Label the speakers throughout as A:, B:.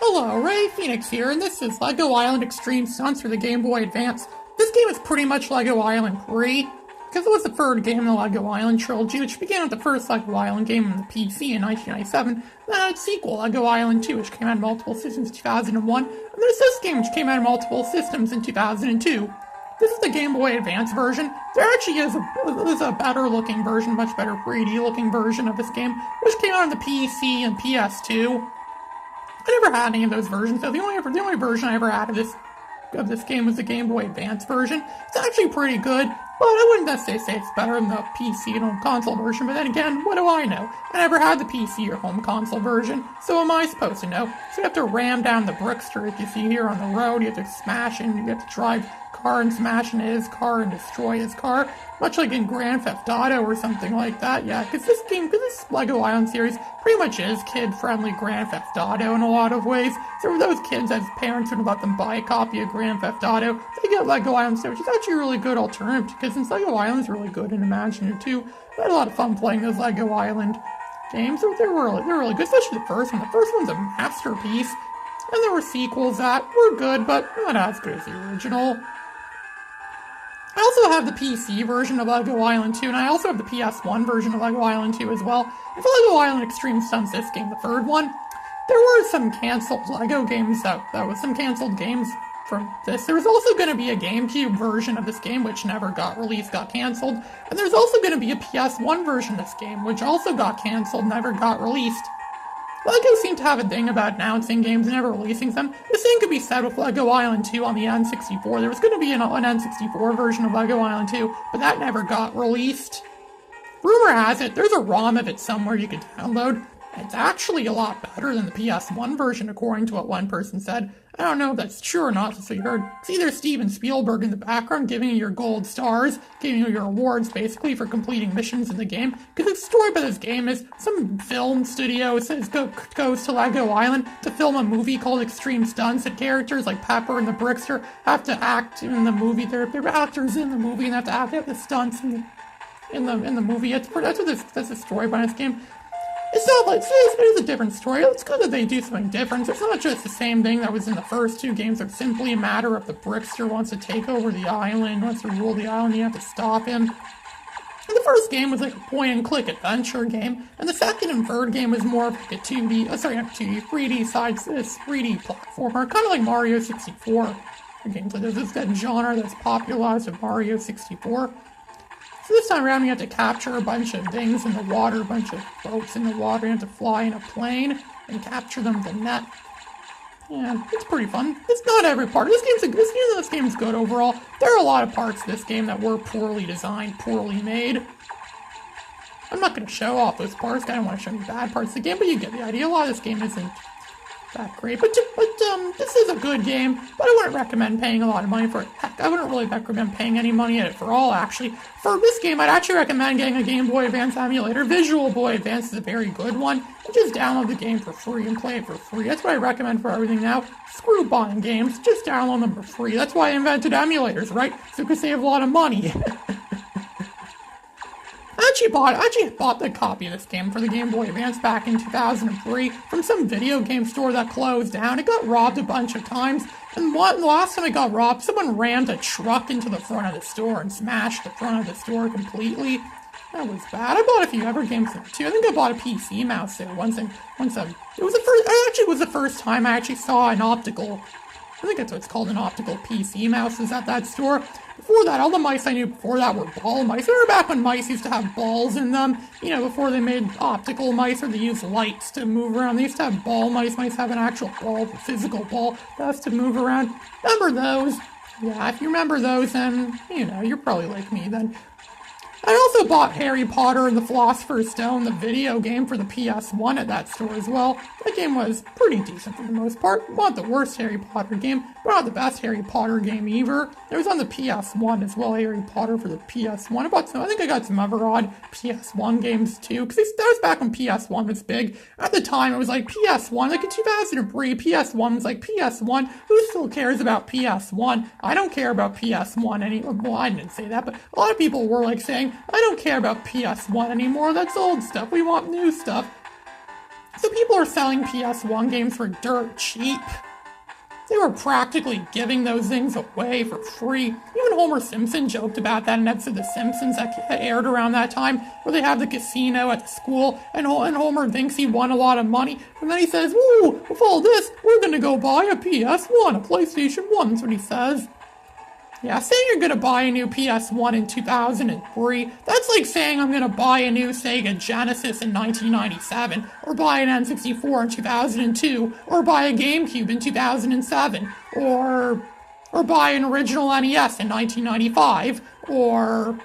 A: Hello, Ray Phoenix here, and this is Lego Island Xtreme Stunts for the Game Boy Advance. This game is pretty much Lego Island 3, because it was the third game in the Lego Island trilogy, which began with the first Lego Island game on the PC in 1997, then had its sequel, Lego Island 2, which came out on multiple systems in 2001, and there's this game which came out on multiple systems in 2002. This is the Game Boy Advance version. There actually is a better looking version, much better 3D looking version of this game, which came out on the PC and Ps2. I never had any of those versions, so the only version I ever had of this game was the Game Boy Advance version. It's actually pretty good, but I wouldn't necessarily say it's better than the PC and home console version, but then again, what do I know? I never had the PC or home console version, so am I supposed to know? So you have to ram down the brickster that you see here on the road, you have to smash in, you have to drive car and smash into his car and destroy his car, much like in Grand Theft Auto or something like that. Yeah, because this Lego Island series pretty much is kid-friendly Grand Theft Auto in a lot of ways. So for those kids, as parents would let them buy a copy of Grand Theft Auto, they get Lego Island, which is actually a really good alternative, because since Lego Island's really good and imaginative too, I had a lot of fun playing those Lego Island games. They're really good, especially the first one. The first one's a masterpiece, and there were sequels that were good, but not as good as the original. I also have the PC version of Lego Island 2, and I also have the PS1 version of Lego Island 2 as well. And for Lego Island Xtreme Stunts, this game, the third one, there were some canceled Lego games that was some canceled games from this. There was also going to be a GameCube version of this game, which never got released, got canceled. And there's also going to be a PS1 version of this game, which also got canceled, never got released. Lego seemed to have a thing about announcing games and never releasing them. The same could be said with Lego Island 2 on the N64. There was going to be an N64 version of Lego Island 2, but that never got released. Rumor has it, there's a ROM of it somewhere you can download. It's actually a lot better than the PS1 version, according to what one person said. I don't know if that's true or not, just what you heard. It's either Steven Spielberg in the background giving you your gold stars, giving you your awards, basically, for completing missions in the game. Because the story about this game is some film studio goes to Lego Island to film a movie called Xtreme Stunts, and characters like Pepper and the Brickster have to act in the movie. They're actors in the movie and they have the stunts in the movie. That's the story behind this game. It's not like, it is a different story. It's good that they do something different. It's not just the same thing that was in the first two games. It's simply a matter of the Brickster wants to take over the island, wants to rule the island, you have to stop him. And the first game was like a point-and-click adventure game, and the second and third game was more of like a 3D side, this 3D platformer, kind of like Mario 64. Games like there's that genre that's popularized with Mario 64. So this time around, you have to capture a bunch of things in the water, a bunch of boats in the water. You have to fly in a plane and capture them with the net. Yeah, it's pretty fun. It's not every part. This game's good overall. There are a lot of parts of this game that were poorly designed, poorly made. I'm not going to show off those parts. I don't want to show you bad parts of the game, but you get the idea. A lot of this game isn't that great, but this is a good game, but I wouldn't recommend paying a lot of money for it. Heck, I wouldn't really recommend paying any money at it for all, actually. For this game, I'd actually recommend getting a Game Boy Advance emulator. Visual Boy Advance is a very good one. And just download the game for free and play it for free. That's what I recommend for everything now. Screw buying games, just download them for free. That's why I invented emulators, right? So you can save a lot of money. I actually bought the copy of this game for the Game Boy Advance back in 2003 from some video game store that closed down. It got robbed a bunch of times, and the last time it got robbed, someone rammed a truck into the front of the store and smashed the front of the store completely. That was bad. I bought a few other games there too. I think I bought a PC mouse there once. It was the first time I actually saw an optical. I think that's what it's called, an optical PC mouse is at that store. Before that, all the mice I knew before that were ball mice. Remember back when mice used to have balls in them? You know, before they made optical mice or they used lights to move around. They used to have ball mice. Mice have an actual ball, a physical ball that has to move around. Remember those? Yeah, if you remember those, then, you know, you're probably like me then. I also bought Harry Potter and the Philosopher's Stone, the video game, for the PS1 at that store as well. That game was pretty decent for the most part. Not the worst Harry Potter game, but not the best Harry Potter game either. It was on the PS1 as well, Harry Potter for the PS1. I think I got some other odd PS1 games too, because that was back when PS1 was big. At the time, it was like PS1, like in 2003, PS1 was like PS1. Who still cares about PS1? I don't care about PS1 anymore. Well, I didn't say that, but a lot of people were like saying, I don't care about PS1 anymore, that's old stuff, we want new stuff. So people are selling PS1 games for dirt cheap. They were practically giving those things away for free. Even Homer Simpson joked about that in an episode of The Simpsons that aired around that time, where they have the casino at the school, and Homer thinks he won a lot of money, and then he says, "Woo, with all this, we're gonna go buy a PS1, a PlayStation 1, that's what he says. Yeah, saying you're gonna buy a new PS1 in 2003, that's like saying I'm gonna buy a new Sega Genesis in 1997, or buy an N64 in 2002, or buy a GameCube in 2007, or buy an original NES in 1995, or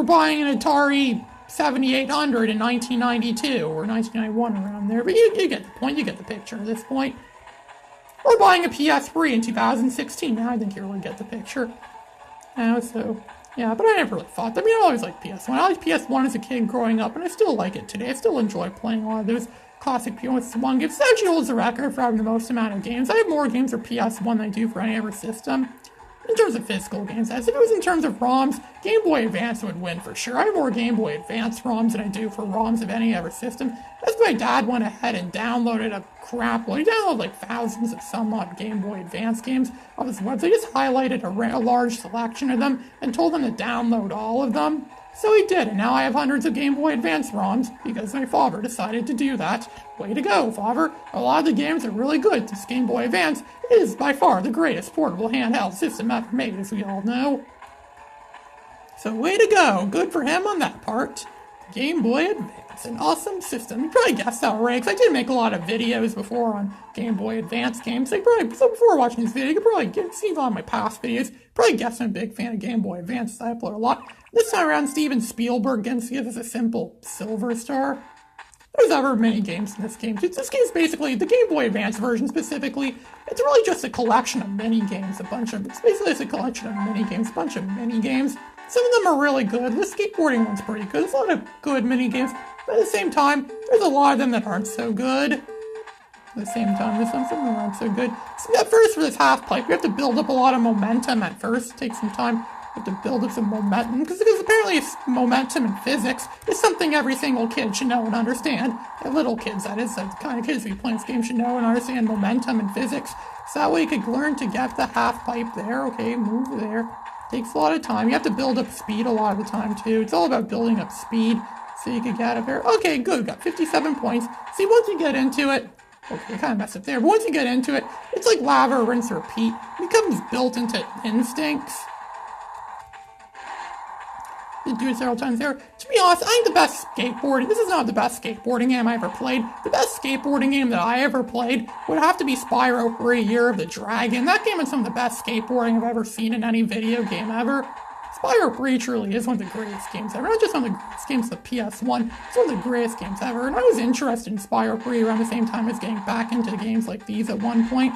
A: buying an Atari 7800 in 1992, or 1991, around there. But you get the point, you get the picture at this point. Or buying a PS3 in 2016. Now I think you really get the picture. So, yeah, but I never really thought that. I mean, I always liked PS1. I liked PS1 as a kid growing up, and I still like it today. I still enjoy playing a lot of those classic PS1 games. It actually holds the record for having the most amount of games. I have more games for PS1 than I do for any other system. In terms of physical games, as if it was in terms of ROMs, Game Boy Advance would win for sure. I have more Game Boy Advance ROMs than I do for ROMs of any other system. That's why my dad went ahead and downloaded a crap load. He downloaded like thousands of some odd Game Boy Advance games off his website. He just highlighted a large selection of them and told them to download all of them. So he did, and now I have hundreds of Game Boy Advance ROMs because my father decided to do that. Way to go, father. A lot of the games are really good. This Game Boy Advance is by far the greatest portable handheld system ever made, as we all know. So way to go. Good for him on that part. Game Boy Advance, an awesome system. You probably guessed that already, because I did make a lot of videos before on Game Boy Advance games. So before watching this video, you could probably see a lot of my past videos. Probably guessed I'm a big fan of Game Boy Advance. I upload a lot. This time around, Steven Spielberg didn't see it as a simple silver star. There's other mini games in this game. This game's basically, the Game Boy Advance version specifically, it's really just a collection of mini games. It's basically just a collection of mini games, a bunch of mini games. Some of them are really good. The skateboarding one's pretty good. There's a lot of good mini games, but at the same time, there's a lot of them that aren't so good. At the same time, some of them aren't so good. So at first, for this half pipe, you have to build up a lot of momentum at first. It takes some time. You have to build up some momentum, because apparently momentum in physics is something every single kid should know and understand. Little kids, that is, the kind of kids who play this game should know and understand momentum in physics. So that way you could learn to get the half pipe there. Okay, move there. Takes a lot of time. You have to build up speed a lot of the time, too. It's all about building up speed so you can get up there. Okay, good. Got 57 points. See, once you get into it, okay, kind of messed up there, but once you get into it, it's like lava, rinse, repeat. It becomes built into instincts. You do it several times there. To be honest, I think the best skateboarding, this is not the best skateboarding game I ever played. The best skateboarding game that I ever played would have to be Spyro 3: Year of the Dragon. That game is some of the best skateboarding I've ever seen in any video game ever. Spyro 3 truly is one of the greatest games ever. Not just one of the greatest games of the PS1, it's one of the greatest games ever. And I was interested in Spyro 3 around the same time as getting back into games like these at one point.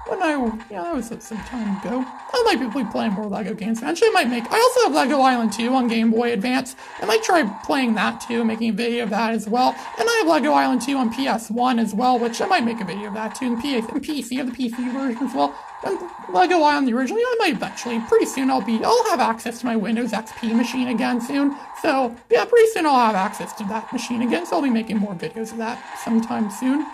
A: That was some time ago. I might be playing more Lego games. Eventually I also have Lego Island 2 on Game Boy Advance. I might try playing that too, making a video of that as well. And I have Lego Island 2 on PS1 as well, which I might make a video of that too. And PC, I have the PC version as well. And Lego Island, the original, I might eventually, pretty soon I'll have access to my Windows XP machine again soon. So, yeah, pretty soon I'll have access to that machine again, so I'll be making more videos of that sometime soon.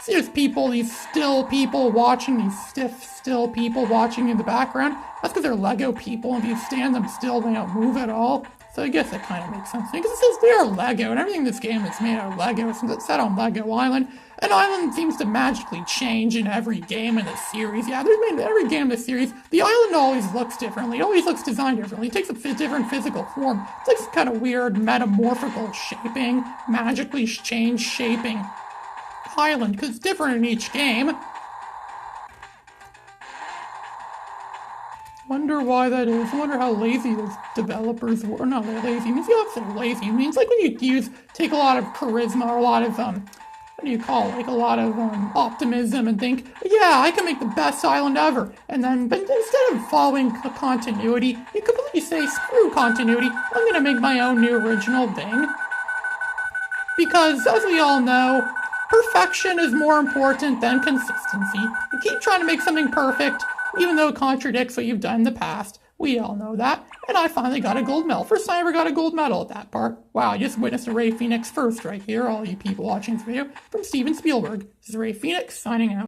A: See, there's these still people watching, these still people watching in the background. That's because they're Lego people, and if you stand them still, they don't move at all. So I guess that kind of makes sense to me, because it says they are Lego, and everything in this game is made out of Lego, since it's set on Lego Island. And Island seems to magically change in every game in the series. Yeah, every game in the series, the island always looks differently. It always looks designed differently. It takes a different physical form. It's like some kind of weird metamorphical shaping, magically changed shaping island, because it's different in each game. Wonder why that is. I wonder how lazy those developers were. No, they're lazy. It means the opposite of lazy. It means like when you take a lot of charisma or a lot of, what do you call it? Like a lot of optimism and think, yeah, I can make the best island ever. But instead of following continuity, you completely say, screw continuity. I'm going to make my own new original thing. Because, as we all know, perfection is more important than consistency. You keep trying to make something perfect, even though it contradicts what you've done in the past. We all know that. And I finally got a gold medal. First time I ever got a gold medal at that part. Wow, I just witnessed a Ray Phoenix first right here, all you people watching this video. From Steven Spielberg. This is Ray Phoenix signing out.